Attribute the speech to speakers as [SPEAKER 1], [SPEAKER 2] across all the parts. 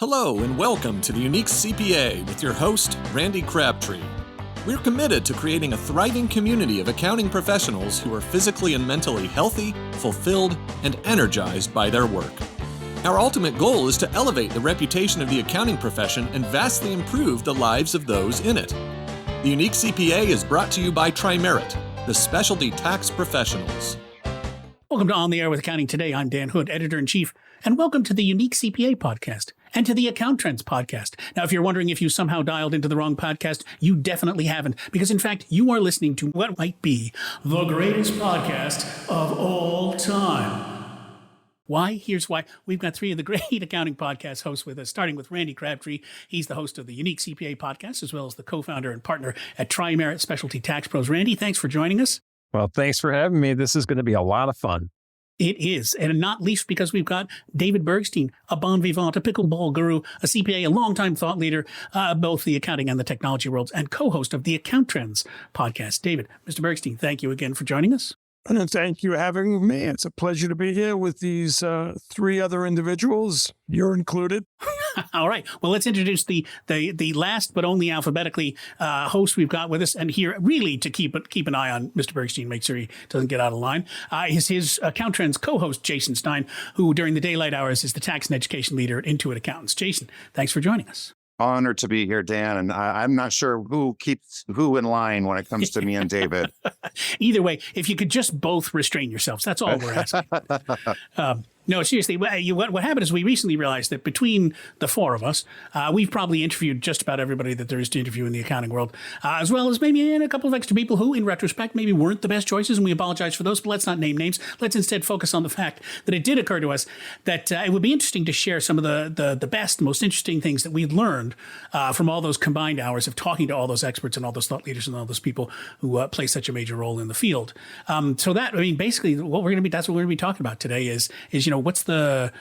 [SPEAKER 1] Hello and welcome to the Unique CPA with your host, Randy Crabtree. We're committed to creating a thriving community of accounting professionals who are physically and mentally healthy, fulfilled, and energized by their work. Our ultimate goal is to elevate the reputation of the accounting profession and vastly improve the lives of those in it. The Unique CPA is brought to you by Tri-Merit, the specialty tax professionals.
[SPEAKER 2] Welcome to On the Air with Accounting Today. I'm Dan Hood, Editor-in-Chief, and welcome to the Unique CPA Podcast and to the AccounTrends Podcast. Now, if you're wondering if you somehow dialed into the wrong podcast, you definitely haven't, because in fact, you are listening to what might be the greatest podcast of all time. Why? Here's why. We've got three of the great accounting podcast hosts with us, starting with Randy Crabtree. He's the host of the Unique CPA Podcast, as well as the co-founder and partner at Tri-Merit Specialty Tax Pros. Randy, thanks for joining us.
[SPEAKER 3] Well, thanks for having me. This is going to be a lot of fun.
[SPEAKER 2] It is, and not least because we've got David Bergstein, a bon vivant, a pickleball guru, a CPA, a longtime thought leader, both the accounting and the technology worlds, and co-host of the AccounTrends Podcast. David, Mr. Bergstein, thank you again for joining us.
[SPEAKER 4] And thank you for having me. It's a pleasure to be here with these three other individuals. You're included.
[SPEAKER 2] All right. Well, let's introduce the last but only alphabetically host we've got with us, and here really to keep an eye on Mr. Bergstein, make sure he doesn't get out of line, is his AccounTrends co-host, Jasen Stein, who during the daylight hours is the tax and education leader at Intuit Accountants. Jasen, thanks for joining us.
[SPEAKER 5] Honored to be here, Dan, and I'm not sure who keeps who in line when it comes to me and David.
[SPEAKER 2] Either way, if you could just both restrain yourselves, that's all we're asking. No, seriously, what happened is we recently realized that between the four of us, we've probably interviewed just about everybody that there is to interview in the accounting world, as well as maybe a couple of extra people who, in retrospect, maybe weren't the best choices, and we apologize for those, but let's not name names. Let's instead focus on the fact that it did occur to us that it would be interesting to share some of the best, most interesting things that we'd learned from all those combined hours of talking to all those experts and all those thought leaders and all those people who play such a major role in the field. So that, I mean, basically, that's what we're going to be talking about today is what's the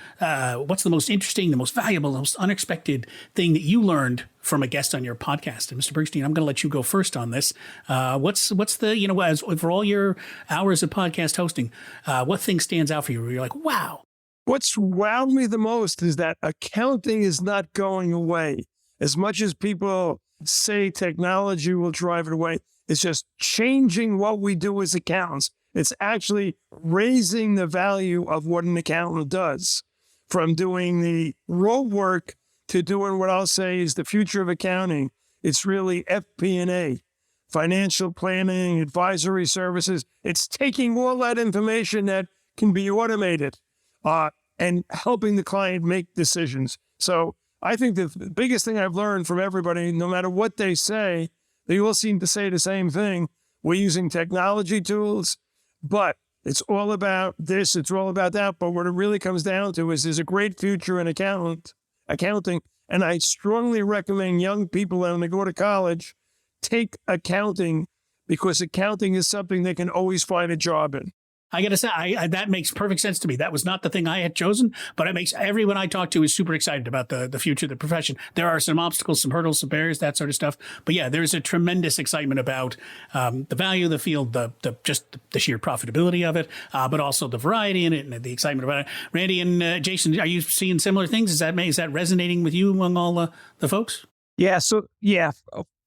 [SPEAKER 2] most interesting, the most valuable, the most unexpected thing that you learned from a guest on your podcast? And Mr. Bergstein, I'm going to let you go first on this. What's the, as for all your hours of podcast hosting, what thing stands out for you where you're like, wow?
[SPEAKER 4] What's wowed me the most is that accounting is not going away. As much as people say technology will drive it away, it's just changing what we do as accountants. It's actually raising the value of what an accountant does, from doing the rote work to doing what I'll say is the future of accounting. It's really FP&A, financial planning, advisory services. It's taking all that information that can be automated and helping the client make decisions. So I think the biggest thing I've learned from everybody, no matter what they say, they all seem to say the same thing. We're using technology tools, but it's all about this, it's all about that. But what it really comes down to is there's a great future in accounting. And I strongly recommend young people when they go to college, take accounting, because accounting is something they can always find a job in.
[SPEAKER 2] I got to say, that makes perfect sense to me. That was not the thing I had chosen, but it makes everyone I talk to is super excited about the future of the profession. There are some obstacles, some hurdles, some barriers, that sort of stuff. But yeah, there's a tremendous excitement about the value of the field, just the sheer profitability of it, but also the variety in it and the excitement about it. Randy and Jasen, are you seeing similar things? Is that resonating with you among all the folks?
[SPEAKER 3] Yeah. So yeah,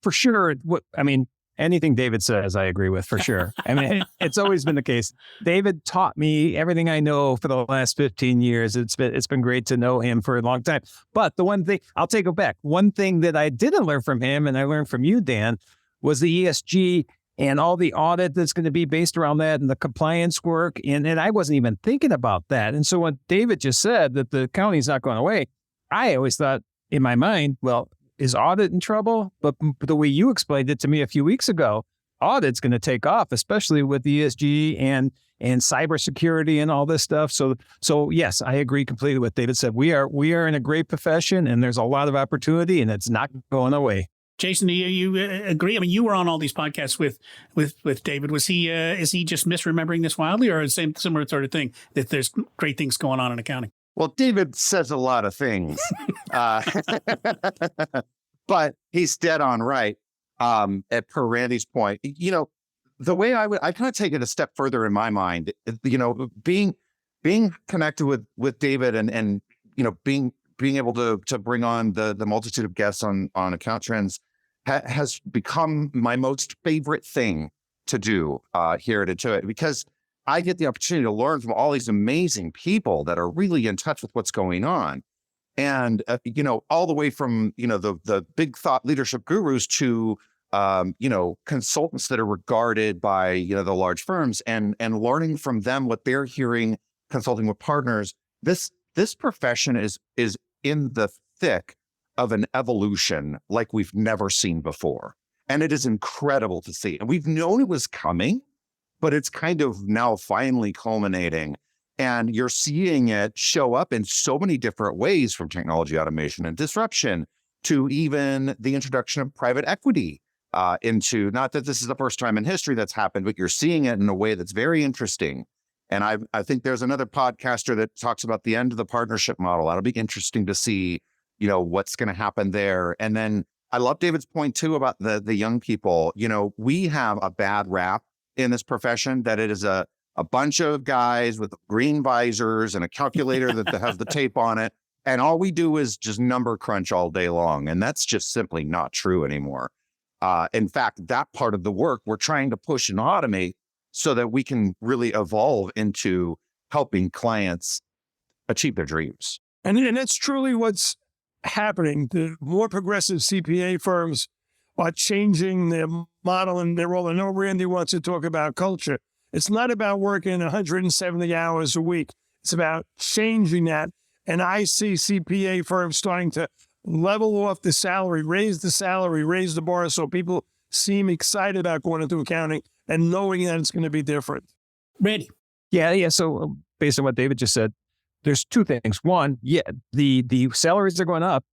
[SPEAKER 3] for sure. Anything David says, I agree with for sure. I mean, it's always been the case. David taught me everything I know for the last 15 years. It's been great to know him for a long time. But the one thing, I'll take it back. One thing that I didn't learn from him, and I learned from you, Dan, was the ESG and all the audit that's going to be based around that and the compliance work. And I wasn't even thinking about that. And so when David just said that the accounting's not going away, I always thought in my mind, well, is audit in trouble? But the way you explained it to me a few weeks ago, audit's going to take off, especially with ESG and cybersecurity and all this stuff. So yes, I agree completely with what David said. We are in a great profession, and there's a lot of opportunity, and it's not going away.
[SPEAKER 2] Jasen, do you agree? I mean, you were on all these podcasts with David. Was he is he just misremembering this wildly, or the same similar sort of thing that there's great things going on in accounting?
[SPEAKER 5] Well, David says a lot of things, but he's dead on right. Per Randy's point, the way I kind of take it a step further in my mind, being connected with David and being being able to bring on the multitude of guests on AccounTrends has become my most favorite thing to do here at Intuit, because I get the opportunity to learn from all these amazing people that are really in touch with what's going on. And, all the way from, the big thought leadership gurus to, consultants that are regarded by, the large firms, and learning from them what they're hearing, consulting with partners. This profession is in the thick of an evolution like we've never seen before. And it is incredible to see. And we've known it was coming, but it's kind of now finally culminating. And you're seeing it show up in so many different ways, from technology automation and disruption to even the introduction of private equity into, not that this is the first time in history that's happened, but you're seeing it in a way that's very interesting. And I think there's another podcaster that talks about the end of the partnership model. That'll be interesting to see, what's going to happen there. And then I love David's point too about the young people. We have a bad rap in this profession that it is a bunch of guys with green visors and a calculator that has the tape on it. And all we do is just number crunch all day long. And that's just simply not true anymore. In fact, that part of the work we're trying to push and automate so that we can really evolve into helping clients achieve their dreams.
[SPEAKER 4] And that's truly what's happening. The more progressive CPA firms are changing their model and their role. I know Randy wants to talk about culture. It's not about working 170 hours a week. It's about changing that. And I see CPA firms starting to level off the salary, raise the bar, so people seem excited about going into accounting and knowing that it's going to be different.
[SPEAKER 2] Randy.
[SPEAKER 3] Yeah. So based on what David just said, there's two things. One, the salaries are going up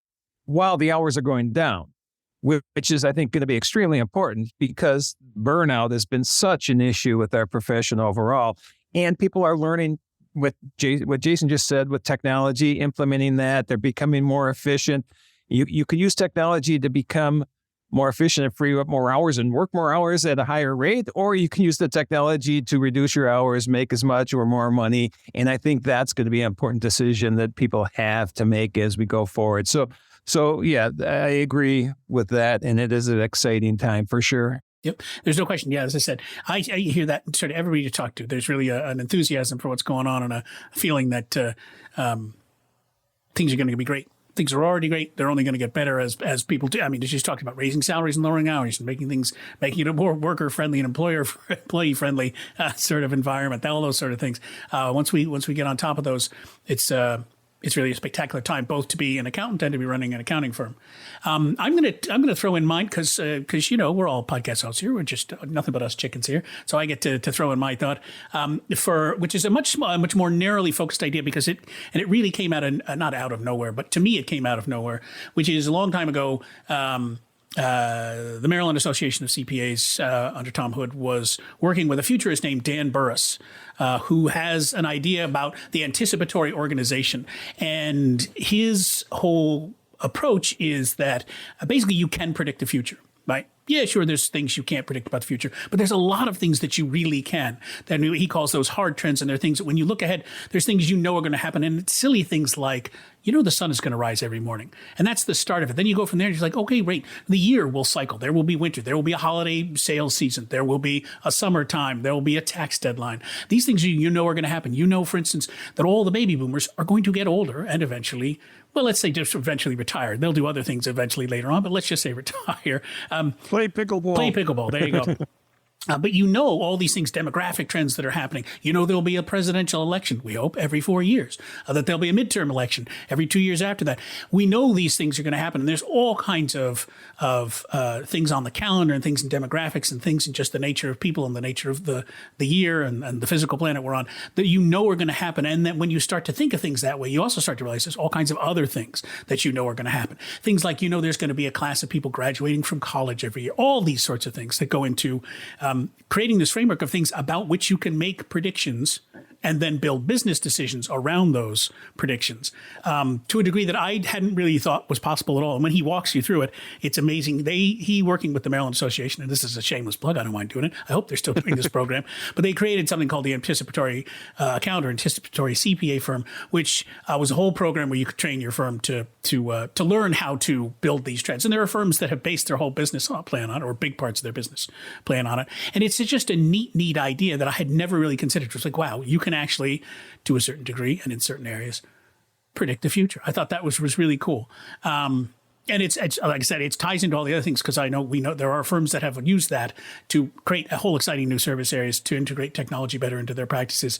[SPEAKER 3] while the hours are going down, which is, I think, going to be extremely important, because burnout has been such an issue with our profession overall. And people are learning what Jasen just said with technology, implementing that. They're becoming more efficient. You can use technology to become more efficient and free up more hours and work more hours at a higher rate, or you can use the technology to reduce your hours, make as much or more money. And I think that's going to be an important decision that people have to make as we go forward. So yeah, I agree with that. And it is an exciting time for sure.
[SPEAKER 2] Yep. There's no question. Yeah, as I said, I hear that sort of everybody you talk to. There's really an enthusiasm for what's going on and a feeling that things are going to be great. Things are already great. They're only going to get better as people do. I mean, she's talking about raising salaries and lowering hours and making it a more worker-friendly and employee-friendly sort of environment. All those sort of things. Once we get on top of those, it's really a spectacular time, both to be an accountant and to be running an accounting firm. I'm gonna throw in mine because we're all podcast hosts here. We're just nothing but us chickens here. So I get to throw in my thought which is a much more narrowly focused idea, because it really came out of not out of nowhere, but to me it came out of nowhere, which is a long time ago. The Maryland Association of CPAs under Tom Hood was working with a futurist named Dan Burris, who has an idea about the anticipatory organization. And his whole approach is that basically you can predict the future, right? Yeah, sure, there's things you can't predict about the future, but there's a lot of things that you really can. That he calls those hard trends, and they're things that when you look ahead, there's things are going to happen, and it's silly things like, the sun is going to rise every morning, and that's the start of it. Then you go from there, and you're like, okay, great, the year will cycle. There will be winter, there will be a holiday sales season, there will be a summertime, there will be a tax deadline. These things are going to happen. For instance, that all the baby boomers are going to get older and eventually, well, let's say just eventually retire. They'll do other things eventually later on, but let's just say retire.
[SPEAKER 4] Play pickleball.
[SPEAKER 2] There you go. But all these things, demographic trends that are happening. There'll be a presidential election, we hope, every 4 years. That there'll be a midterm election every 2 years after that. We know these things are going to happen. And there's all kinds of things on the calendar and things in demographics and things in just the nature of people and the nature of the year and the physical planet we're on that are going to happen. And then when you start to think of things that way, you also start to realize there's all kinds of other things that are going to happen. Things like, there's going to be a class of people graduating from college every year. All these sorts of things that go into creating this framework of things about which you can make predictions and then build business decisions around those predictions to a degree that I hadn't really thought was possible at all. And when he walks you through it, it's amazing. He working with the Maryland Association, and this is a shameless plug, I don't mind doing it. I hope they're still doing this program, but they created something called the Anticipatory Anticipatory CPA firm, which was a whole program where you could train your firm to learn how to build these trends. And there are firms that have based their whole business plan on it, or big parts of their business plan on it. And it's just a neat idea that I had never really considered. It was like, wow, you can actually, to a certain degree and in certain areas, predict the future. I thought that was really cool. And it's like I said, it ties into all the other things, because we know there are firms that have used that to create a whole exciting new service areas, to integrate technology better into their practices,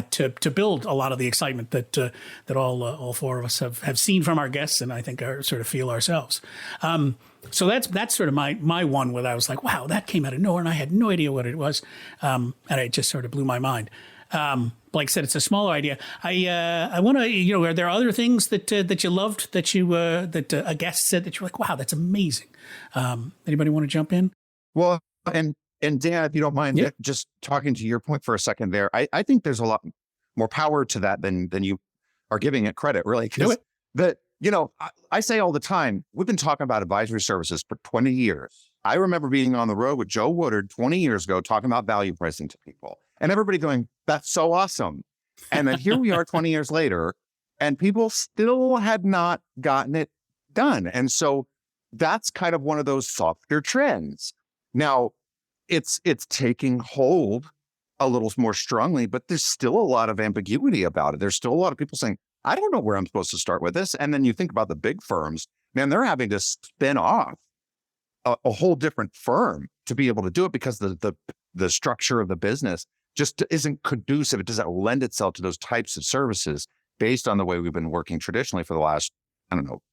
[SPEAKER 2] to build a lot of the excitement that all four of us have seen from our guests, and I think are sort of feel ourselves. So that's sort of my one where I was like, wow, that came out of nowhere, and I had no idea what it was, and it just sort of blew my mind. Like I said, it's a smaller idea. I want to, are there other things that you loved that a guest said that you're like, wow, that's amazing? Anybody want to jump in?
[SPEAKER 5] Well, and Dan, if you don't mind, just talking to your point for a second there, I think there's a lot more power to that than you are giving it credit, really. Because I say all the time, we've been talking about advisory services for 20 years. I remember being on the road with Joe Woodard 20 years ago, talking about value pricing to people, and everybody going, that's so awesome. And then here we are 20 years later, and people still had not gotten it done. And so that's kind of one of those softer trends. Now, it's taking hold a little more strongly, but there's still a lot of ambiguity about it. There's still a lot of people saying, I don't know where I'm supposed to start with this. And then you think about the big firms, man, they're having to spin off a whole different firm to be able to do it, because the structure of the business just isn't conducive. It doesn't lend itself to those types of services based on the way we've been working traditionally for the last,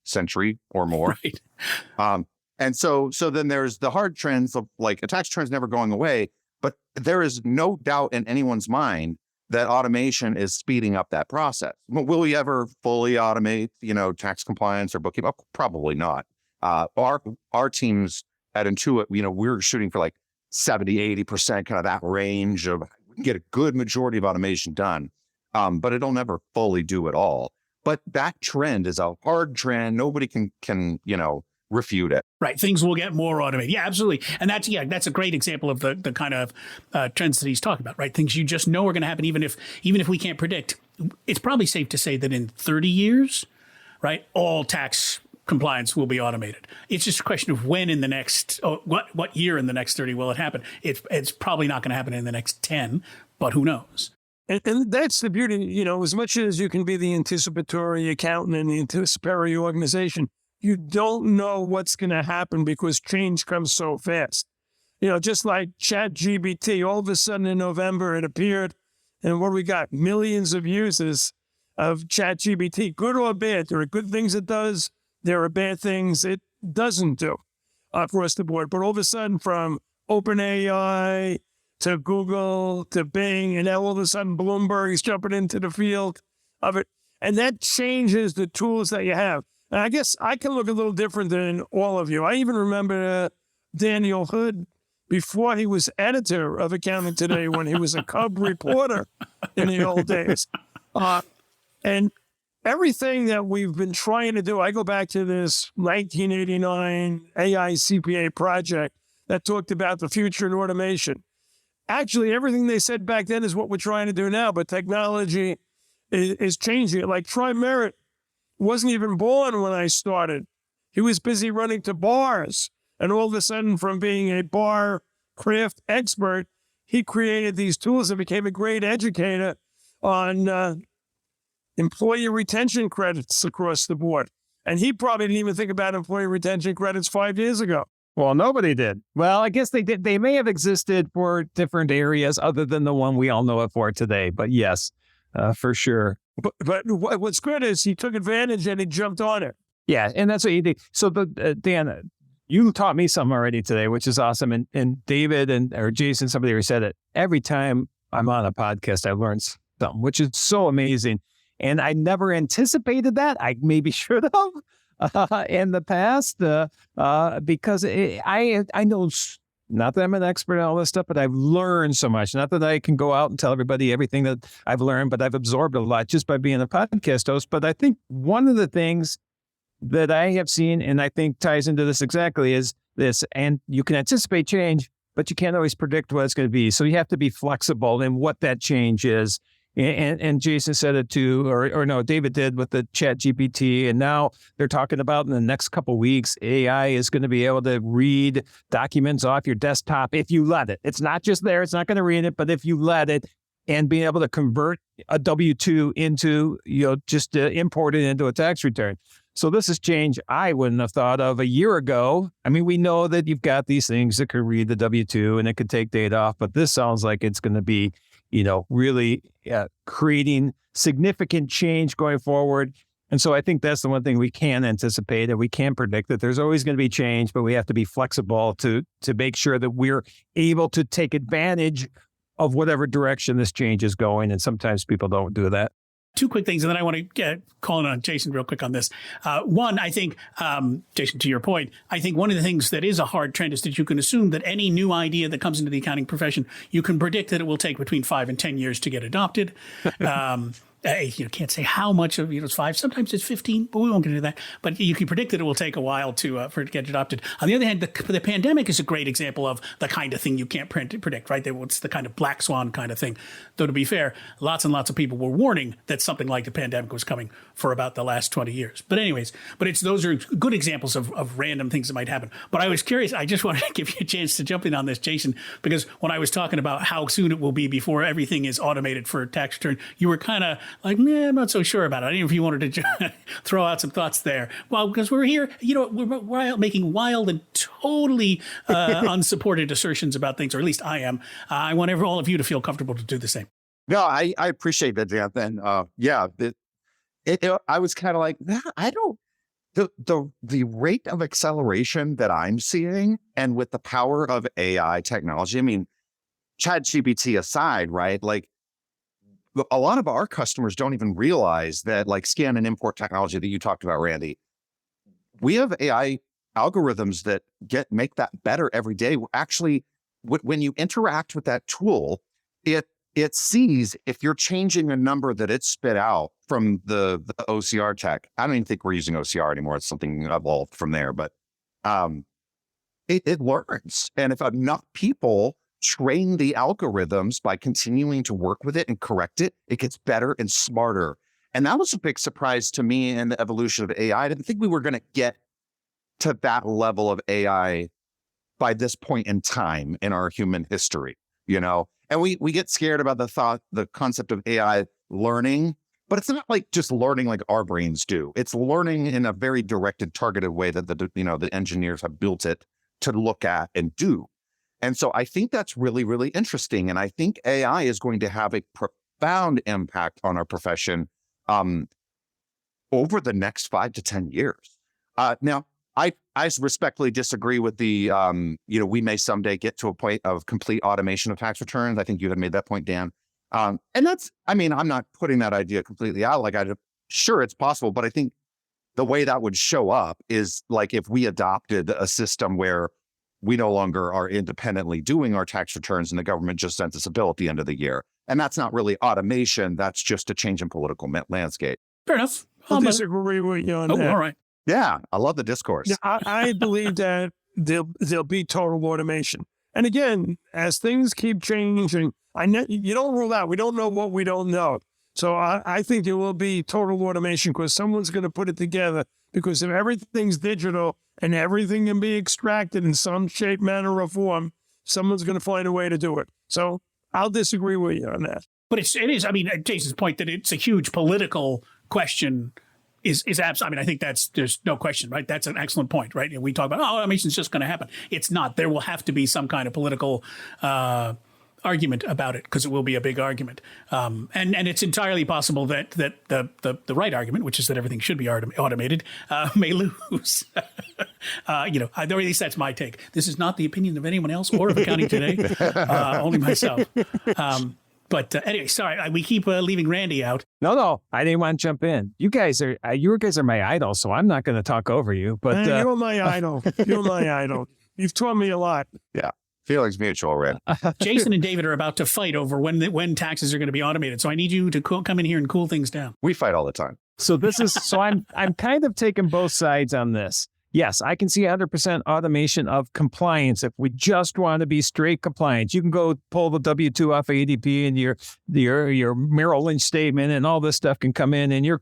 [SPEAKER 5] century or more. Right. And so then there's the hard trends of like a tax trend's never going away, but there is no doubt in anyone's mind that automation is speeding up that process. Will we ever fully automate, tax compliance or bookkeeping? Probably not. Our teams at Intuit, we're shooting for like 70, 80%, kind of that range of, we can get a good majority of automation done, but it'll never fully do it all. But that trend is a hard trend. Nobody can refute it.
[SPEAKER 2] Right. Things will get more automated. Yeah, absolutely. And that's a great example of the kind of trends that he's talking about, right? Things you just know are going to happen, even if we can't predict. It's probably safe to say that in 30 years, right, all tax compliance will be automated. It's just a question of when in the next, what year in the next 30 will it happen? It's probably not going to happen in the next 10, but who knows?
[SPEAKER 4] And that's the beauty, as much as you can be the anticipatory accountant in the anticipatory organization, you don't know what's going to happen because change comes so fast. Just like ChatGPT, all of a sudden in November it appeared, and what we got, millions of users of ChatGPT, good or bad. There are good things it does. There are bad things it doesn't do across the board. But all of a sudden, from OpenAI to Google to Bing, and now all of a sudden Bloomberg is jumping into the field of it. And that changes the tools that you have. And I guess I can look a little different than all of you. I even remember Daniel Hood before he was editor of Accounting Today, when he was a Cub reporter in the old days. And everything that we've been trying to do, I go back to this 1989 AI CPA project that talked about the future in automation. Actually, everything they said back then is what we're trying to do now, but technology is changing it. Like Troy Merritt wasn't even born when I started. He was busy running to bars. And all of a sudden, from being a bar craft expert, he created these tools and became a great educator on employee retention credits across the board. And he probably didn't even think about employee retention credits 5 years ago.
[SPEAKER 3] Well, nobody did. Well, I guess they did. They may have existed for different areas other than the one we all know it for today. But yes, for sure.
[SPEAKER 4] But what's good is he took advantage and he jumped on it.
[SPEAKER 3] Yeah, and that's what he did. So, Dan, you taught me something already today, which is awesome. And David or Jasen, somebody who said it, every time I'm on a podcast, I learn something, which is so amazing. And I never anticipated that. I maybe should have in the past because I know not that I'm an expert in all this stuff, but I've learned so much. Not that I can go out and tell everybody everything that I've learned, but I've absorbed a lot just by being a podcast host. But I think one of the things that I have seen, and I think ties into this exactly, is this, and you can anticipate change, but you can't always predict what it's going to be. So you have to be flexible in what that change is. And Jasen said it too, or no, David did with the Chat GPT. And now they're talking about in the next couple of weeks, AI is going to be able to read documents off your desktop if you let it. It's not just there. It's not going to read it, but if you let it, and being able to convert a W-2 into, just to import it into a tax return. So this is change I wouldn't have thought of a year ago. I mean, we know that you've got these things that could read the W-2 and it could take data off, but this sounds like it's going to be, really creating significant change going forward. And so I think that's the one thing we can anticipate, and we can predict that there's always going to be change, but we have to be flexible to make sure that we're able to take advantage of whatever direction this change is going. And sometimes people don't do that.
[SPEAKER 2] Two quick things, and then I want to call in on Jasen real quick on this. One, I think, Jasen, to your point, I think one of the things that is a hard trend is that you can assume that any new idea that comes into the accounting profession, you can predict that it will take between 5 and 10 years to get adopted. Can't say how much of it's 5. Sometimes it's 15, but we won't get into that. But you can predict that it will take a while for it to get adopted. On the other hand, the pandemic is a great example of the kind of thing you can't predict, right? It's the kind of black swan kind of thing. Though to be fair, lots and lots of people were warning that something like the pandemic was coming for about the last 20 years. But anyways, those are good examples of random things that might happen. But I was curious. I just wanted to give you a chance to jump in on this, Jasen, because when I was talking about how soon it will be before everything is automated for tax return, you were kind of like, I'm not so sure about it. I don't know if you wanted to throw out some thoughts there. Well, because we're here, we're making wild and totally unsupported assertions about things, or at least I am. I want all of you to feel comfortable to do the same.
[SPEAKER 5] No, I appreciate that, Dan. And I was kind of like, I don't. The rate of acceleration that I'm seeing, and with the power of AI technology, I mean, ChatGPT aside, right? Like, a lot of our customers don't even realize that, like scan and import technology that you talked about, Randy, we have AI algorithms that make that better every day. Actually, when you interact with that tool, it sees if you're changing a number that it spit out from the OCR tech. I don't even think we're using OCR anymore. It's something evolved from there, but it learns. And if enough people train the algorithms by continuing to work with it and correct it, it gets better and smarter. And that was a big surprise to me in the evolution of AI. I didn't think we were going to get to that level of AI by this point in time in our human history, And we get scared about the concept of AI learning, but it's not like just learning like our brains do. It's learning in a very directed, targeted way that the engineers have built it to look at and do. And so I think that's really, really interesting. And I think AI is going to have a profound impact on our profession over the next 5 to 10 years. Now, I respectfully disagree with the, we may someday get to a point of complete automation of tax returns. I think you had made that point, Dan. And I'm not putting that idea completely out. Sure, it's possible, but I think the way that would show up is like if we adopted a system where we no longer are independently doing our tax returns and the government just sends us a bill at the end of the year. And that's not really automation. That's just a change in political landscape.
[SPEAKER 2] Fair enough.
[SPEAKER 4] I'll disagree with you on that.
[SPEAKER 2] All right.
[SPEAKER 5] Yeah, I love the discourse.
[SPEAKER 4] Yeah, I believe that there'll be total automation. And again, as things keep changing, you don't rule out. We don't know what we don't know. So I think there will be total automation because someone's going to put it together. Because if everything's digital and everything can be extracted in some shape, manner, or form, someone's going to find a way to do it. So I'll disagree with you on that.
[SPEAKER 2] But it is. I mean, Jasen's point that it's a huge political question is absolutely. I mean, I think there's no question, right? That's an excellent point, right? And we talk about automation's just going to happen. It's not. There will have to be some kind of political argument about it because it will be a big argument. And it's entirely possible that the right argument, which is that everything should be automated, may lose. Or at least that's my take. This is not the opinion of anyone else or of Accounting Today, only myself. But anyway, sorry, we keep leaving Randy out.
[SPEAKER 3] No, I didn't want to jump in. You guys are my idol, so I'm not going to talk over you. But
[SPEAKER 4] you're my idol. You're my idol. You've taught me a lot.
[SPEAKER 5] Yeah. Feelings mutual, Red.
[SPEAKER 2] Jasen and David are about to fight over when taxes are going to be automated. So I need you to come in here and cool things down.
[SPEAKER 5] We fight all the time.
[SPEAKER 3] So I'm kind of taking both sides on this. Yes, I can see 100% automation of compliance if we just want to be straight compliance. You can go pull the W-2 off of ADP and your Merrill Lynch statement and all this stuff can come in and you're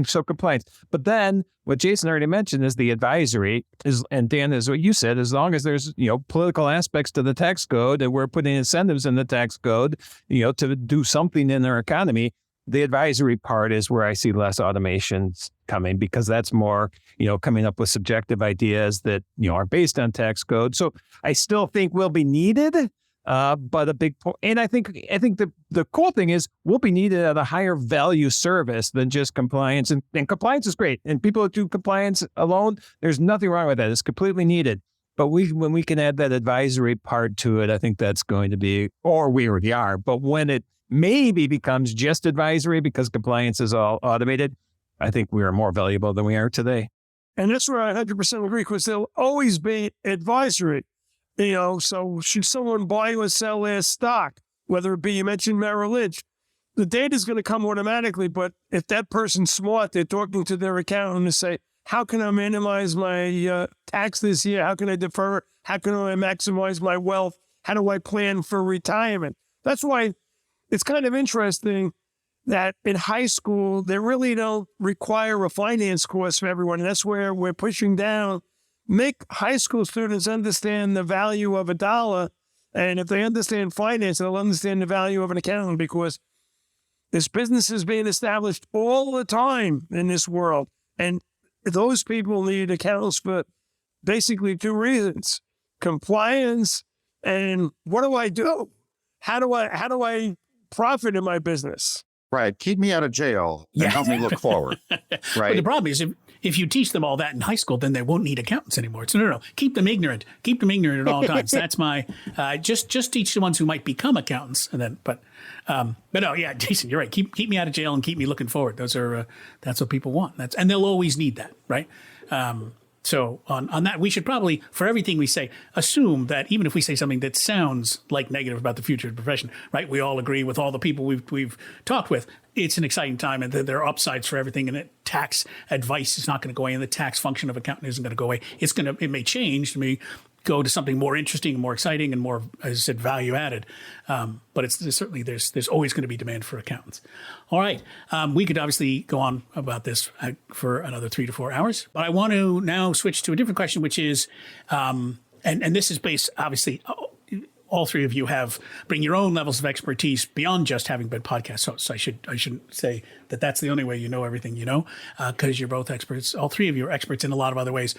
[SPEAKER 3] so compliance. But then what Jasen already mentioned is the advisory and Dan, is what you said, as long as there's, political aspects to the tax code and we're putting incentives in the tax code, to do something in our economy, the advisory part is where I see less automations coming because that's more, coming up with subjective ideas that, are based on tax code. So I still think will be needed, but a big point. And I think the cool thing is we'll be needed at a higher value service than just compliance. And compliance is great. And people that do compliance alone, there's nothing wrong with that. It's completely needed. But when we can add that advisory part to it, I think that's going to be, or we already are, but when it maybe becomes just advisory because compliance is all automated, I think we are more valuable than we are today.
[SPEAKER 4] And that's where I 100% agree, because there'll always be advisory. So should someone buy or sell their stock, whether it be, you mentioned Merrill Lynch, the data is going to come automatically. But if that person's smart, they're talking to their accountant and say, how can I minimize my tax this year? How can I defer? How can I maximize my wealth? How do I plan for retirement? That's why it's kind of interesting that in high school, they really don't require a finance course for everyone. And that's where we're pushing down. Make high school students understand the value of $1. And if they understand finance, they'll understand the value of an accountant, because this business is being established all the time in this world. And those people need accountants for basically two reasons: compliance and what do I do? How do I profit in my business?
[SPEAKER 5] Right. Keep me out of jail and help me look forward. Right.
[SPEAKER 2] But the problem is if you teach them all that in high school, then they won't need accountants anymore. It's no. Keep them ignorant. Keep them ignorant at all times. That's my, just teach the ones who might become accountants. And then, but no, yeah, Jasen, you're right. Keep me out of jail and keep me looking forward. That's what people want. And they'll always need that. Right. So on that, we should probably, for everything we say, assume that even if we say something that sounds like negative about the future of the profession, right? We all agree with all the people we've talked with. It's an exciting time, and there are upsides for everything. And tax advice is not going to go away, and the tax function of accounting isn't going to go away. It may change. It may go to something more interesting and more exciting and more, as I said, value added. But certainly there's always going to be demand for accountants. All right. We could obviously go on about this for another 3 to 4 hours, but I want to now switch to a different question, which is, and this is based, obviously, all three of you bring your own levels of expertise beyond just having been podcast hosts. I shouldn't say that that's the only way you know everything you know, because you're both experts. All three of you are experts in a lot of other ways.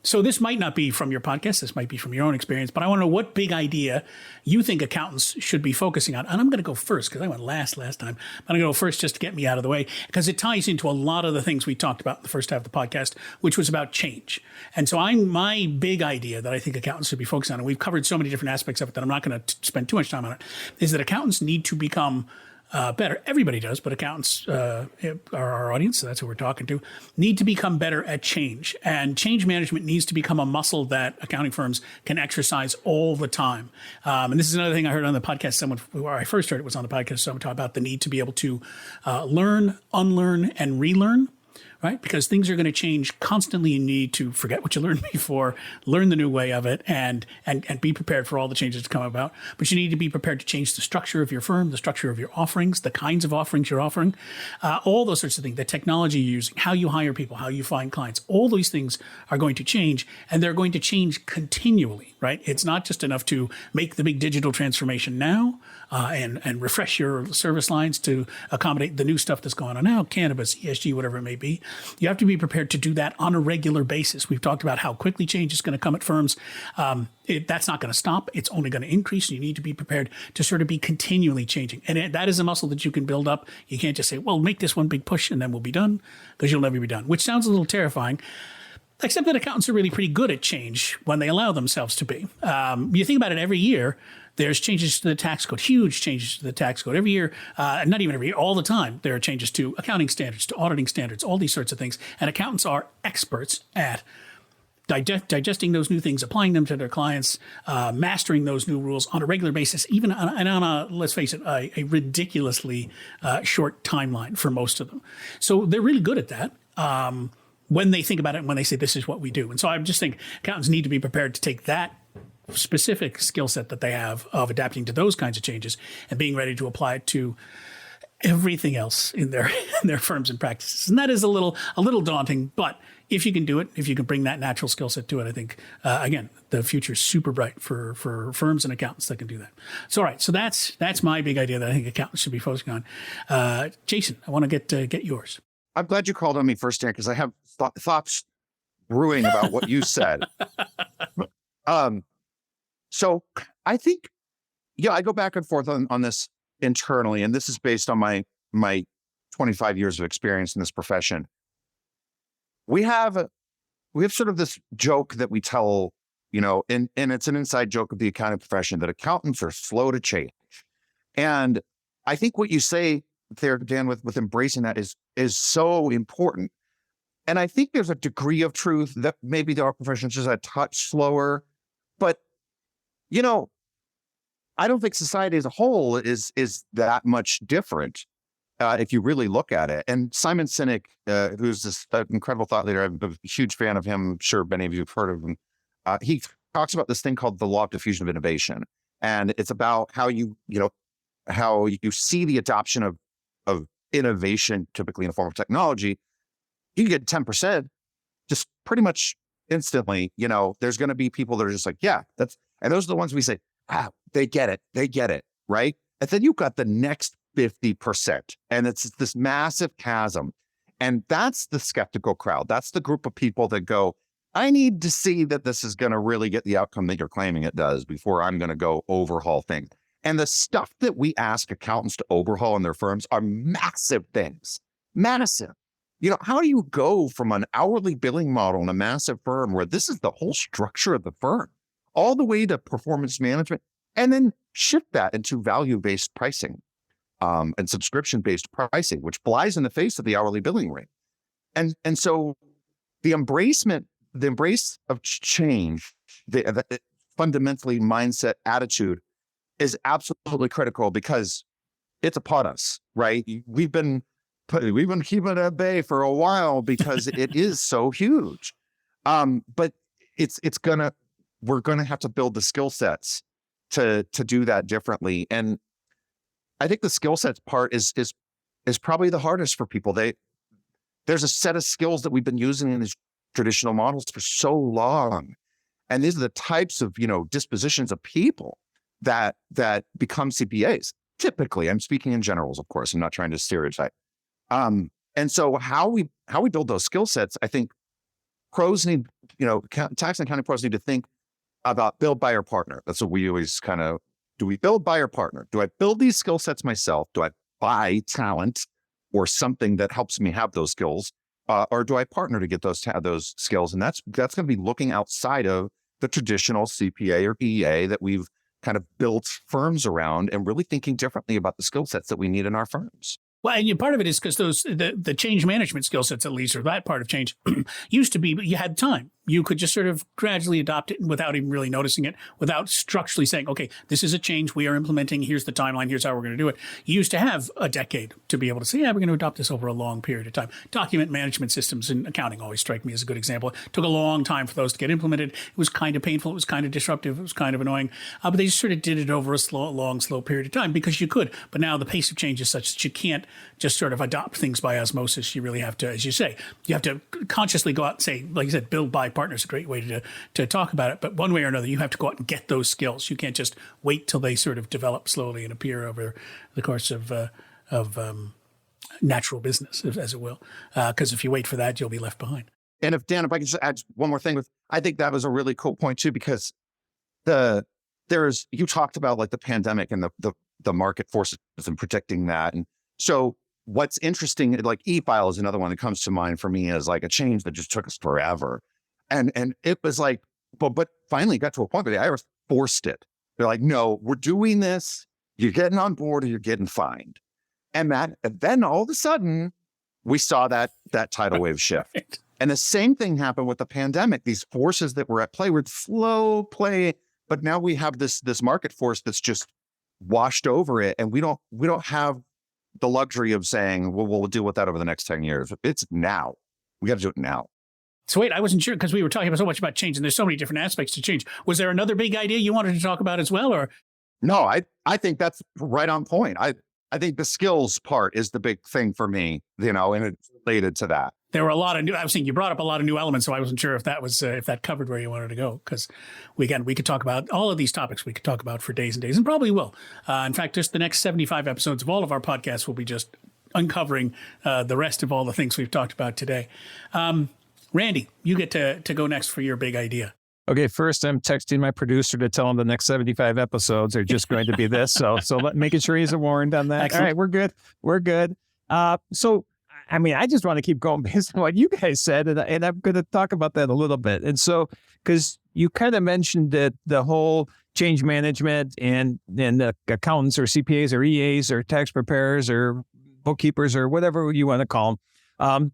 [SPEAKER 2] So this might not be from your podcast. This might be from your own experience. But I want to know what big idea you think accountants should be focusing on. And I'm going to go first because I went last time. I'm going to go first just to get me out of the way, because it ties into a lot of the things we talked about in the first half of the podcast, which was about change. And so my big idea that I think accountants should be focusing on, and we've covered so many different aspects of it that I'm not going to spend too much time on it, is that accountants need to become better. Everybody does, but accountants are our audience, so that's who we're talking to, need to become better at change. And change management needs to become a muscle that accounting firms can exercise all the time. And this is another thing I heard on the podcast. Where I first heard it was on the podcast, someone talked about the need to be able to learn, unlearn, and relearn. Right? Because things are going to change constantly. You need to forget what you learned before, learn the new way of it, and be prepared for all the changes to come about. But you need to be prepared to change the structure of your firm, the structure of your offerings, the kinds of offerings you're offering, all those sorts of things, the technology you're using, how you hire people, how you find clients. All these things are going to change, and they're going to change continually, right? It's not just enough to make the big digital transformation now and refresh your service lines to accommodate the new stuff that's going on now, cannabis, ESG, whatever it may be. You have to be prepared to do that on a regular basis. We've talked about how quickly change is going to come at firms. That's not going to stop. It's only going to increase. You need to be prepared to sort of be continually changing. And that is a muscle that you can build up. You can't just say, well, make this one big push and then we'll be done, because you'll never be done, which sounds a little terrifying. Except that accountants are really pretty good at change when they allow themselves to be. You think about it, every year, there's changes to the tax code, huge changes to the tax code. Every year, not even every year, all the time, there are changes to accounting standards, to auditing standards, all these sorts of things. And accountants are experts at digesting those new things, applying them to their clients, mastering those new rules on a regular basis, even on a, let's face it, a ridiculously short timeline for most of them. So they're really good at that. When they think about it and when they say, this is what we do. And so I just think accountants need to be prepared to take that specific skill set that they have of adapting to those kinds of changes and being ready to apply it to everything else in their firms and practices. And that is a little daunting, but if you can do it, if you can bring that natural skill set to it, I think, again, the future is super bright for firms and accountants that can do that. So, all right. So that's my big idea that I think accountants should be focusing on. Jasen, I want to get yours.
[SPEAKER 5] I'm glad you called on me first, Dan, because I have thoughts brewing about what you said. So I think, I go back and forth on this internally, and this is based on my 25 years of experience in this profession. We have sort of this joke that we tell, and it's an inside joke of the accounting profession, that accountants are slow to change. And I think what you say there, Dan, with embracing that is so important. And I think there's a degree of truth that maybe our profession is just a touch slower, but I don't think society as a whole is that much different if you really look at it. And Simon Sinek, who's this incredible thought leader, I'm a huge fan of him. I'm sure many of you have heard of him. He talks about this thing called the law of diffusion of innovation, and it's about how you see the adoption of innovation, typically in the form of technology. You can get 10% just pretty much instantly. There's going to be people that are just like, yeah, and those are the ones we say, they get it, right? And then you've got the next 50%, and it's this massive chasm. And that's the skeptical crowd. That's the group of people that go, I need to see that this is going to really get the outcome that you're claiming it does before I'm going to go overhaul things. And the stuff that we ask accountants to overhaul in their firms are massive things, massive. How do you go from an hourly billing model in a massive firm where this is the whole structure of the firm, all the way to performance management, and then shift that into value-based pricing and subscription-based pricing, which flies in the face of the hourly billing rate. And so the embrace of change, the fundamentally mindset attitude is absolutely critical, because it's upon us, right? We've been keeping it at bay for a while because it is so huge. But we're gonna have to build the skill sets to do that differently. And I think the skill sets part is probably the hardest for people. There's a set of skills that we've been using in these traditional models for so long, and these are the types of dispositions of people that become CPAs. Typically, I'm speaking in generals, of course. I'm not trying to stereotype. And so how we build those skill sets, I think pros need, tax and accounting pros need to think about build, buy, or partner. That's what we always do we build, buy, or partner? Do I build these skill sets myself? Do I buy talent or something that helps me have those skills? Or do I partner to get those skills? And that's going to be looking outside of the traditional CPA or PEA that we've kind of built firms around, and really thinking differently about the skill sets that we need in our firms.
[SPEAKER 2] Well, and part of it is because the change management skill sets, at least, or that part of change, used to be, you had time. You could just sort of gradually adopt it without even really noticing it, without structurally saying, okay, this is a change we are implementing. Here's the timeline. Here's how we're going to do it. You used to have a decade to be able to say, yeah, we're going to adopt this over a long period of time. Document management systems in accounting always strike me as a good example. It took a long time for those to get implemented. It was kind of painful. It was kind of disruptive. It was kind of annoying. But they just sort of did it over a slow period of time because you could. But now the pace of change is such that you can't just sort of adopt things by osmosis. You really have to, as you say, you have to consciously go out and say, like you said, build, buy, partner is a great way to talk about it. But one way or another, you have to go out and get those skills. You can't just wait till they sort of develop slowly and appear over the course of natural business, as it will. Because if you wait for that, you'll be left behind.
[SPEAKER 5] And if I can just add one more thing, I think that was a really cool point too, because you talked about like the pandemic and the market forces and predicting that. And so what's interesting, like e-file is another one that comes to mind for me as like a change that just took us forever. And it was like, but finally got to a point where the IRS forced it. They're like, no, we're doing this. You're getting on board or you're getting fined. And then all of a sudden we saw that tidal wave shift. And the same thing happened with the pandemic. These forces that were at play were slow play, but now we have this market force that's just washed over it, and we don't have the luxury of saying, well, we'll deal with that over the next 10 years. It's now. We got to do it now.
[SPEAKER 2] So wait, I wasn't sure because we were talking so much about change, and there's so many different aspects to change. Was there another big idea you wanted to talk about as well, or?
[SPEAKER 5] No, I think that's right on point. I think the skills part is the big thing for me, and it's related to that.
[SPEAKER 2] There were a lot of I was saying you brought up a lot of new elements, so I wasn't sure if that was if that covered where you wanted to go. Because we could talk about all of these topics. We could talk about for days and days, and probably will. In fact, just the next 75 episodes of all of our podcasts will be just uncovering the rest of all the things we've talked about today. Randy, you get to go next for your big idea.
[SPEAKER 3] Okay, first I'm texting my producer to tell him the next 75 episodes are just going to be this. So making sure he's warned on that.
[SPEAKER 2] Excellent.
[SPEAKER 3] All right, we're good. So, I mean, I just want to keep going based on what you guys said, and I'm going to talk about that a little bit. And so, because you kind of mentioned that the whole change management and the accountants or CPAs or EAs or tax preparers or bookkeepers or whatever you want to call them,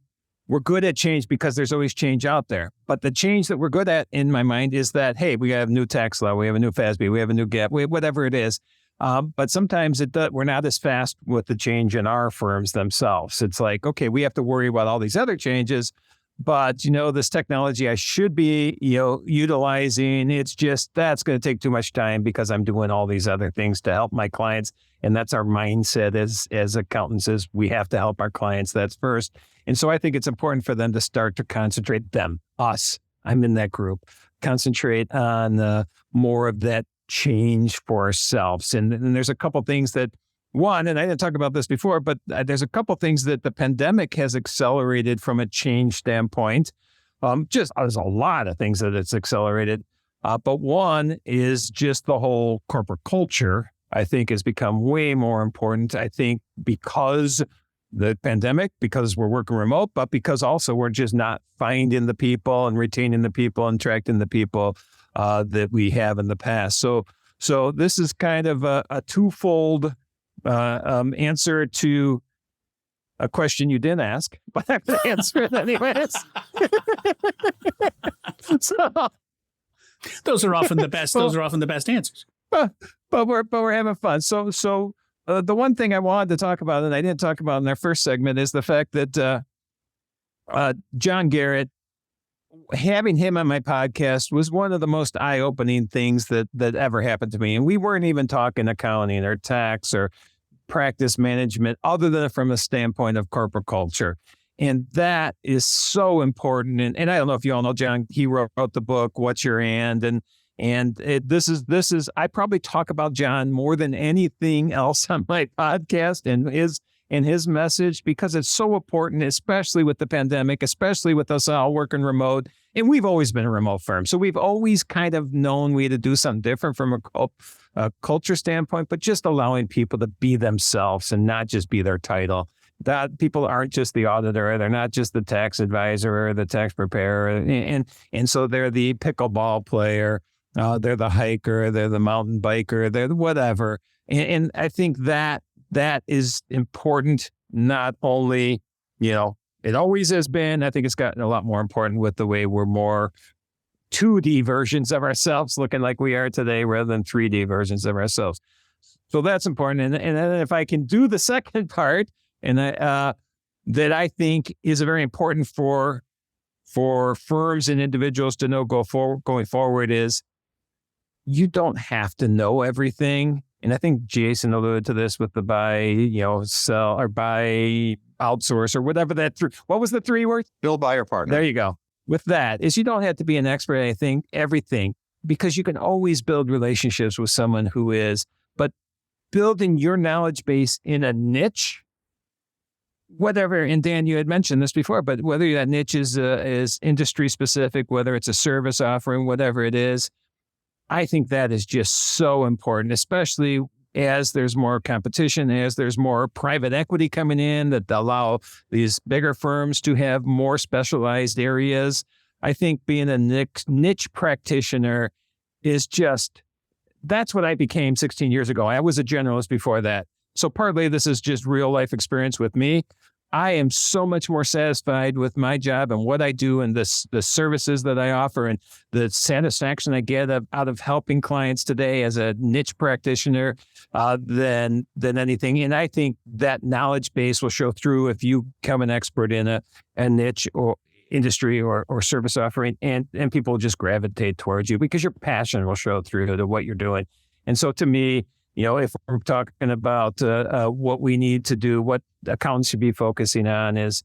[SPEAKER 3] we're good at change because there's always change out there. But the change that we're good at, in my mind, is that, hey, we have a new tax law, we have a new FASB, we have a new GAAP, whatever it is. But sometimes we're not as fast with the change in our firms themselves. It's like, okay, we have to worry about all these other changes, but this technology I should be, utilizing, it's just, that's going to take too much time because I'm doing all these other things to help my clients. And that's our mindset as accountants, is we have to help our clients. That's first. And so I think it's important for them to start to concentrate us. I'm in that group, concentrate on more of that change for ourselves. And there's a couple things that, one, and I didn't talk about this before, but there's a couple things that the pandemic has accelerated from a change standpoint. There's a lot of things that it's accelerated. But one is just the whole corporate culture, I think, has become way more important. I think because the pandemic, because we're working remote, but because also we're just not finding the people and retaining the people and attracting the people that we have in the past. So this is kind of a twofold answer to a question you didn't ask, but I'm going to answer it anyways.
[SPEAKER 2] Those are often the best. Those are often the best answers.
[SPEAKER 3] But we're having fun. So the one thing I wanted to talk about, and I didn't talk about in our first segment, is the fact that John Garrett, having him on my podcast was one of the most eye-opening things that ever happened to me. And we weren't even talking accounting or tax or practice management, other than from a standpoint of corporate culture. And that is so important. And I don't know if you all know John, he wrote the book, What's Your And this is, I probably talk about John more than anything else on my podcast and his message, because it's so important, especially with the pandemic, especially with us all working remote. And we've always been a remote firm. So we've always kind of known we had to do something different from a culture standpoint, but just allowing people to be themselves and not just be their title. That people aren't just the auditor, they're not just the tax advisor or the tax preparer. And so they're the pickleball player, they're the hiker, they're the mountain biker, they're the whatever. And I think that is important, not only, it always has been. I think it's gotten a lot more important with the way we're more 2D versions of ourselves, looking like we are today, rather than 3D versions of ourselves. So that's important. And then if I can do the second part, and that I think is very important for firms and individuals to know going forward, is you don't have to know everything. And I think Jasen alluded to this with the buy, sell, or buy, outsource, or whatever what was the 3 words?
[SPEAKER 5] Build, buy, or partner.
[SPEAKER 3] There you go. With that is, you don't have to be an expert at everything, because you can always build relationships with someone who is, but building your knowledge base in a niche, whatever, and Dan, you had mentioned this before, but whether that niche is industry specific, whether it's a service offering, whatever it is, I think that is just so important, especially as there's more competition, as there's more private equity coming in that allow these bigger firms to have more specialized areas. I think being a niche practitioner is that's what I became 16 years ago. I was a generalist before that. So partly this is just real life experience with me, I am so much more satisfied with my job and what I do and the services that I offer and the satisfaction I get out of helping clients today as a niche practitioner than anything. And I think that knowledge base will show through if you become an expert in a niche or industry or service offering, and people will just gravitate towards you because your passion will show through to what you're doing. And so to me, if we're talking about what we need to do, what accountants should be focusing on is,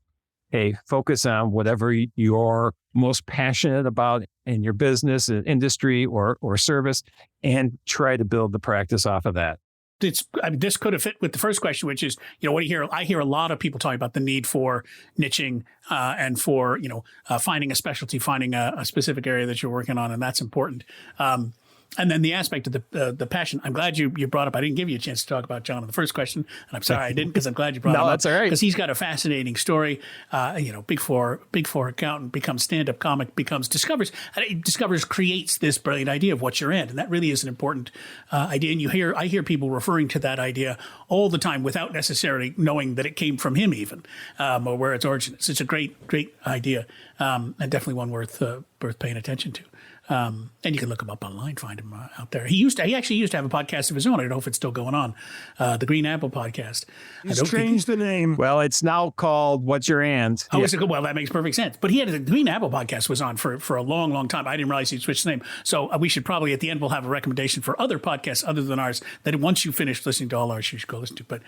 [SPEAKER 3] hey, focus on whatever you're most passionate about in your business, industry, or service, and try to build the practice off of that.
[SPEAKER 2] This could have fit with the first question, which is, what do you hear? I hear a lot of people talking about the need for niching and for, finding a specialty, finding a specific area that you're working on, and that's important. And then the aspect of the passion. I'm glad you brought up. I didn't give you a chance to talk about John in the first question, and I'm sorry I didn't, because I'm glad you brought him up.
[SPEAKER 3] No, that's all right.
[SPEAKER 2] Because he's got a fascinating story. Big four accountant, becomes stand-up comic, discovers, creates this brilliant idea of what you're in, and that really is an important idea. And I hear people referring to that idea all the time without necessarily knowing that it came from him, even or where its origin is. It's a great idea, and definitely one worth paying attention to. And you can look him up online, find him out there. He actually used to have a podcast of his own. I don't know if it's still going on. The Green Apple Podcast.
[SPEAKER 4] He's changed the name.
[SPEAKER 3] Well, it's now called What's Your And?
[SPEAKER 2] Oh, yeah. Well, that makes perfect sense. But he had the Green Apple Podcast was on for a long, long time. I didn't realize he'd switched the name. So we should probably, at the end, we'll have a recommendation for other podcasts other than ours that once you finish listening to all ours, you should go listen to. But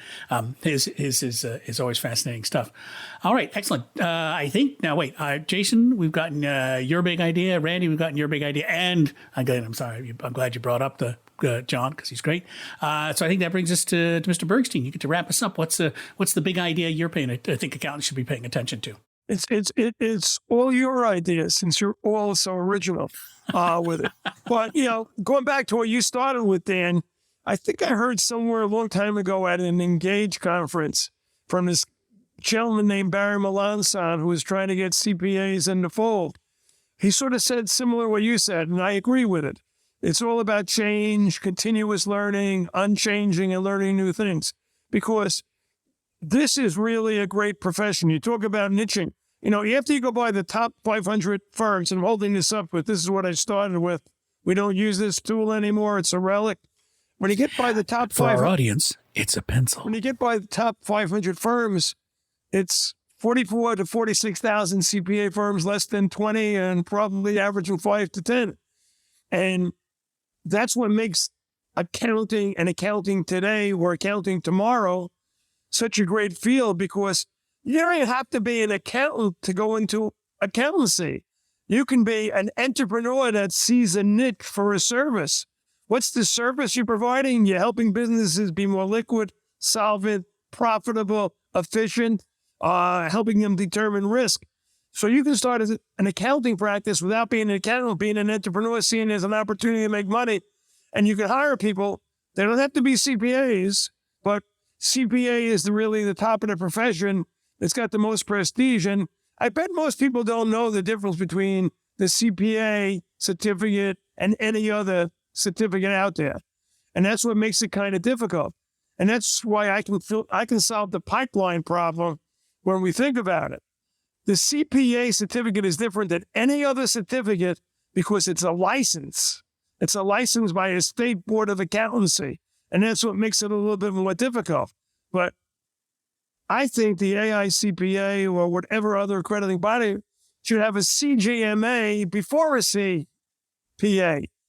[SPEAKER 2] his is always fascinating stuff. All right, excellent. I think, now wait, Jasen, we've gotten your big idea. Randy, we've gotten your big idea. And again, I'm glad you brought up the John, because he's great. So I think that brings us to Mr. Bergstein. You get to wrap us up. What's the big idea I think accountants should be paying attention to?
[SPEAKER 4] It's all your ideas, since you're all so original with it. But going back to what you started with, Dan, I think I heard somewhere a long time ago at an Engage conference from this gentleman named Barry Melanson, who was trying to get CPAs in the fold. He sort of said similar to what you said, and I agree with it. It's all about change, continuous learning, unchanging, and learning new things, because this is really a great profession. You talk about niching. After you go by the top 500 firms, and I'm holding this up with, this is what I started with. We don't use this tool anymore. It's a relic. When you get by the top 500...
[SPEAKER 2] For our audience, it's a pencil.
[SPEAKER 4] When you get by the top 500 firms, it's 44 to 46,000 CPA firms, less than 20, and probably averaging 5 to 10. And that's what makes accounting and accounting today or accounting tomorrow such a great field, because you don't have to be an accountant to go into accountancy. You can be an entrepreneur that sees a niche for a service. What's the service you're providing? You're helping businesses be more liquid, solvent, profitable, efficient, helping them determine risk. So you can start as an accounting practice without being an accountant, being an entrepreneur, seeing it as an opportunity to make money. And you can hire people. They don't have to be CPAs, but CPA is really the top of the profession. It's got the most prestige. And I bet most people don't know the difference between the CPA certificate and any other certificate out there. And that's what makes it kind of difficult. And that's why I can solve the pipeline problem when we think about it. The CPA certificate is different than any other certificate because it's a license. It's a license by a state board of accountancy. And that's what makes it a little bit more difficult. But I think the AICPA or whatever other accrediting body should have a CGMA before a CPA.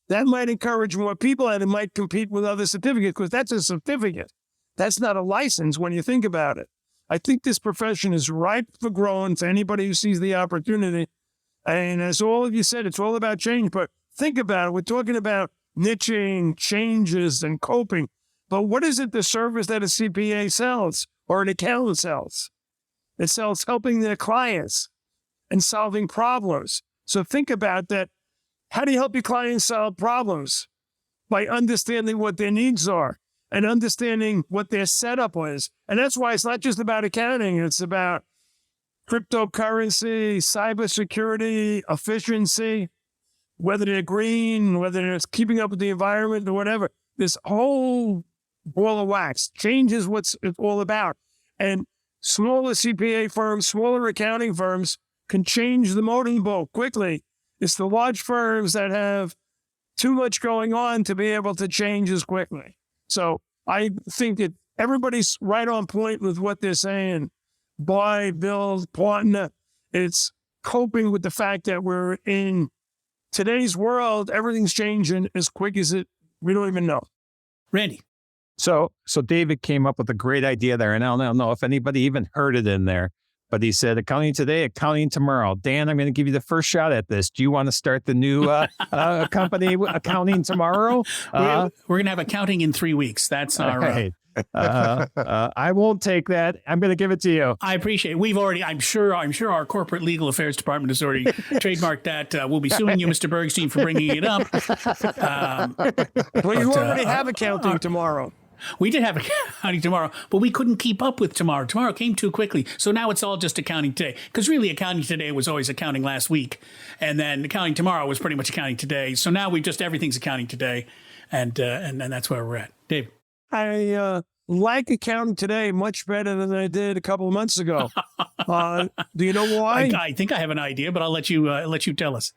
[SPEAKER 4] That might encourage more people, and it might compete with other certificates, because that's a certificate. That's not a license when you think about it. I think this profession is ripe for growing to anybody who sees the opportunity. And as all of you said, it's all about change. But think about it. We're talking about niching, changes, and coping. But what is it, the service that a CPA sells or an accountant sells? It sells helping their clients and solving problems. So think about that. How do you help your clients solve problems? By understanding what their needs are and understanding what their setup is. And that's why it's not just about accounting. It's about cryptocurrency, cybersecurity, efficiency, whether they're green, whether they're keeping up with the environment or whatever. This whole ball of wax changes what it's all about. And smaller CPA firms, smaller accounting firms can change the modem boat quickly. It's the large firms that have too much going on to be able to change as quickly. So I think that everybody's right on point with what they're saying. Buy, build, partner. It's coping with the fact that we're in today's world. Everything's changing as quick as we don't even know.
[SPEAKER 2] Randy.
[SPEAKER 3] So David came up with a great idea there, and I don't know if anybody even heard it in there, but he said, accounting today, accounting tomorrow. Dan, I'm going to give you the first shot at this. Do you want to start the new company, Accounting Tomorrow?
[SPEAKER 2] We're going to have accounting in 3 weeks. That's our...
[SPEAKER 3] Right. I won't take that. I'm going to give it to you.
[SPEAKER 2] I appreciate it. We've already, I'm sure our corporate legal affairs department has already trademarked that. We'll be suing you, Mr. Bergstein, for bringing it up.
[SPEAKER 4] Well, you already have accounting tomorrow.
[SPEAKER 2] We did have accounting tomorrow, but we couldn't keep up with tomorrow. Tomorrow came too quickly. So now it's all just accounting today. Because really, accounting today was always accounting last week. And then accounting tomorrow was pretty much accounting today. So now everything's accounting today. And that's where we're at. Dave.
[SPEAKER 4] I like accounting today much better than I did a couple of months ago. Do you know why?
[SPEAKER 2] I think I have an idea, but I'll let you tell us.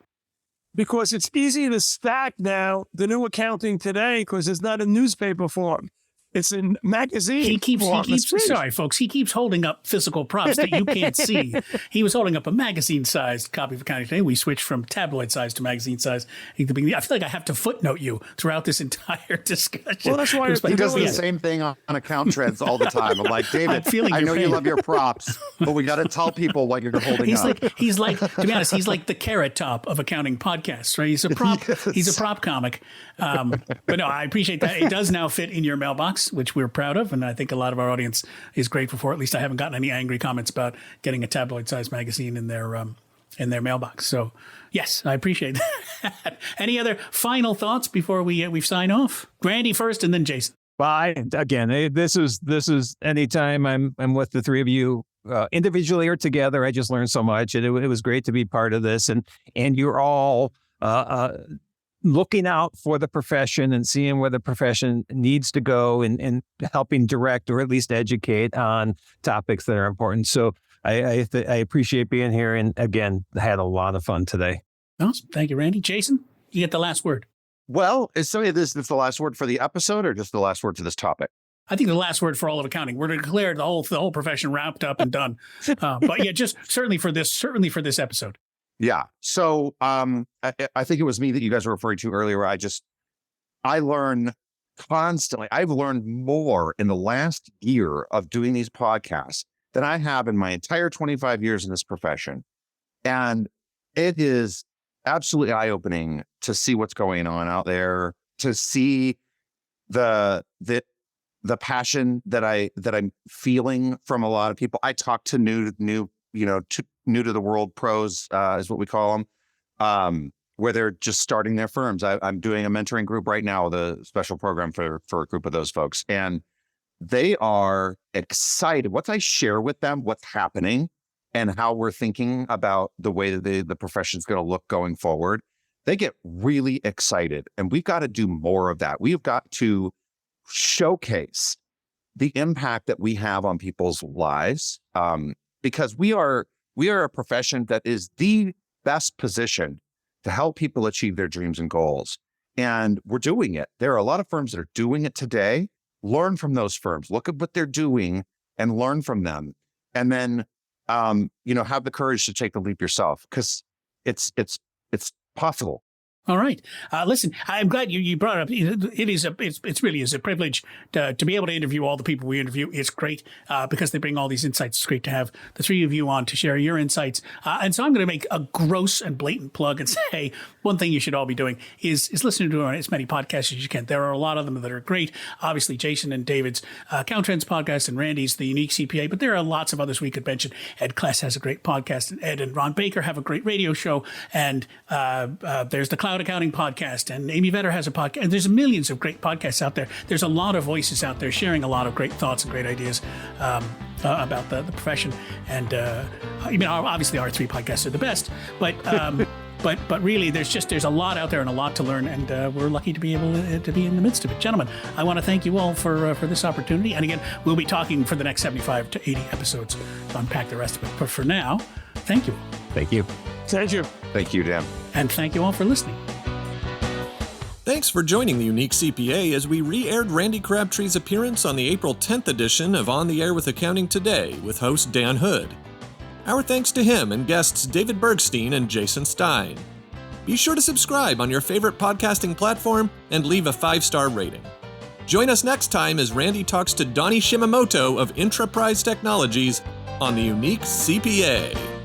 [SPEAKER 4] Because it's easy to stack now the new accounting today because it's not a newspaper form. It's in magazine.
[SPEAKER 2] He keeps sorry, folks. He keeps holding up physical props that you can't see. He was holding up a magazine-sized copy of Accounting Today. We switched from tabloid size to magazine size. I feel like I have to footnote you throughout this entire discussion.
[SPEAKER 4] Well, that's why
[SPEAKER 5] he does the same thing on AccounTrends all the time. I'm like, David, I know you love your props, but we got to tell people what you're holding up.
[SPEAKER 2] He's like, to be honest, he's like the Carrot Top of accounting podcasts, right? He's a prop. Yes. He's a prop comic. But no, I appreciate that. It does now fit in your mailbox, which we're proud of, and I think a lot of our audience is grateful for. At least I haven't gotten any angry comments about getting a tabloid-sized magazine in their mailbox. So, yes, I appreciate that. Any other final thoughts before we sign off? Randy first, and then Jasen.
[SPEAKER 3] Well, this is anytime I'm with the three of you individually or together, I just learned so much, and it was great to be part of this, and you're all looking out for the profession and seeing where the profession needs to go and helping direct or at least educate on topics that are important. So I appreciate being here. And again, I had a lot of fun today.
[SPEAKER 2] Awesome. Thank you, Randy. Jasen, you get the last word.
[SPEAKER 5] Well, is this the last word for the episode or just the last word to this topic?
[SPEAKER 2] I think the last word for all of accounting. We're to declare the whole profession wrapped up and done. But yeah, just certainly for this episode.
[SPEAKER 5] Yeah. So I think it was me that you guys were referring to earlier. I learn constantly. I've learned more in the last year of doing these podcasts than I have in my entire 25 years in this profession. And it is absolutely eye-opening to see what's going on out there, to see the passion that I'm feeling from a lot of people. I talk to new to the world pros is what we call them, where they're just starting their firms. I'm doing a mentoring group right now, the special program for a group of those folks. And they are excited. Once I share with them what's happening and how we're thinking about the way that the profession is going to look going forward, they get really excited. And we've got to do more of that. We've got to showcase the impact that we have on people's lives, because we are a profession that is the best positioned to help people achieve their dreams and goals. And we're doing it. There are a lot of firms that are doing it today. Learn from those firms. Look at what they're doing and learn from them. And then, have the courage to take the leap yourself, because it's possible.
[SPEAKER 2] All right. Listen, I'm glad you brought it up. It really is a privilege to be able to interview all the people we interview. It's great because they bring all these insights. It's great to have the three of you on to share your insights. And so I'm going to make a gross and blatant plug and say one thing you should all be doing is listening to as many podcasts as you can. There are a lot of them that are great. Obviously, Jasen and David's AccounTrends Podcast and Randy's The Unique CPA, but there are lots of others we could mention. Ed Kless has a great podcast, and Ed and Ron Baker have a great radio show. And there's the Cloud Accounting Podcast, and Amy Vetter has a podcast, and there's millions of great podcasts out there. There's a lot of voices out there sharing a lot of great thoughts and great ideas about the profession. And obviously our three podcasts are the best, but But really, there's a lot out there and a lot to learn, and we're lucky to be able to be in the midst of it. Gentlemen, I want to thank you all for this opportunity. And again, we'll be talking for the next 75 to 80 episodes to unpack the rest of it. But for now, thank you all.
[SPEAKER 3] Thank you.
[SPEAKER 4] Thank you.
[SPEAKER 5] Thank you, Dan.
[SPEAKER 2] And thank you all for listening.
[SPEAKER 1] Thanks for joining the Unique CPA as we re-aired Randy Crabtree's appearance on the April 10th edition of On the Air with Accounting Today with host Dan Hood. Our thanks to him and guests David Bergstein and Jasen Stein. Be sure to subscribe on your favorite podcasting platform and leave a 5-star rating. Join us next time as Randy talks to Donnie Shimamoto of Intraprise Technologies on the Unique CPA.